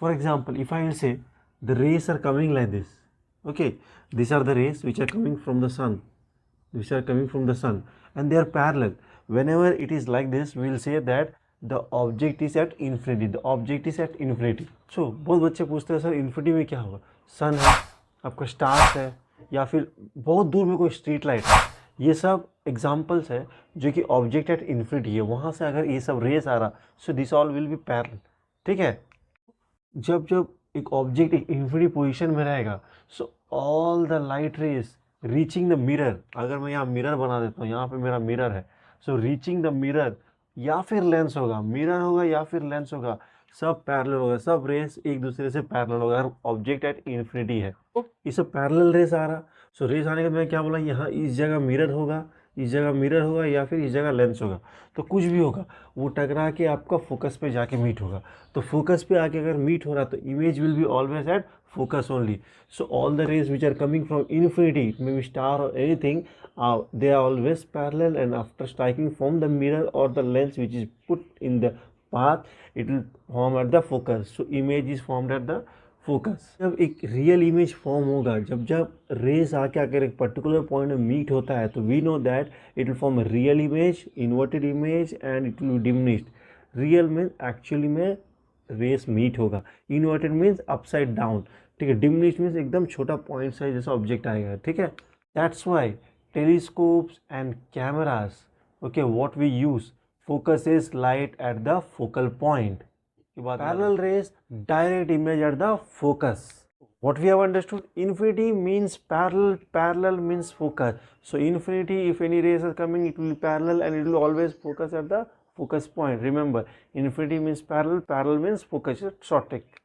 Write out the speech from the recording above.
For example, if I will say the rays are coming like this, okay, these are the rays which are coming from the sun, and they are parallel. Whenever it is like this, we will say that the object is at infinity. So बहुत बच्चे पूछते हैं sir infinity में क्या होगा, सन है, आपका stars है, या फिर बहुत दूर में कोई स्ट्रीट लाइट है। ये सब एग्जाम्पल्स है जो कि ऑब्जेक्ट एट इन्फिनिटी है, वहाँ से अगर ये सब रेस आ रहा, so this all will be parallel. ठीक है, जब जब एक ऑब्जेक्ट एक इन्फिनिटी पोजीशन में रहेगा, so all the light rays reaching the mirror, अगर मैं यहाँ मिरर बना देता हूँ, यहाँ पे मेरा मिरर है, सो रीचिंग द मिरर या फिर लेंस होगा, मिरर होगा या फिर लेंस होगा, सब पैरेलल होगा, सब रेस एक दूसरे से पैरेलल होगा अगर ऑब्जेक्ट एट इन्फिनिटी है। तो ये सब पैरेलल रेस आ रहा, सो रेस आने के बाद मैं क्या बोला, यहाँ इस जगह मिरर होगा, इस जगह मिरर होगा या फिर इस जगह लेंस होगा, तो कुछ भी होगा वो टकरा के आपका फोकस पे जाके मीट होगा। तो फोकस पे आके अगर मीट हो रहा तो image will be always at focus only. So all the rays which are coming from infinity, it may be star or anything, they are always parallel, and after striking from the mirror or the lens which is put in the path, it will form at the focus. So image is formed at the focus. जब एक real image form होगा, जब जब race आके अगर एक particular point में meet होता है, तो we know that it will form real image, inverted image and it will be diminished. Real means actually में रेस मीट होगा, इन्वर्टेड मीन्स अपसाइड डाउन, ठीक है, डिमिनिश्ड मीन्स एकदम छोटा पॉइंट साइज जैसा ऑब्जेक्ट आएगा। ठीक है, that's why telescopes and cameras, okay, what we use, focuses light at the focal point. Parallel rays direct image at the focus. What we have understood, infinity means parallel, parallel means focus. So infinity, if any rays are coming, it will be parallel and it will always focus at the focus point. Remember, infinity means parallel, parallel means focus. Short take.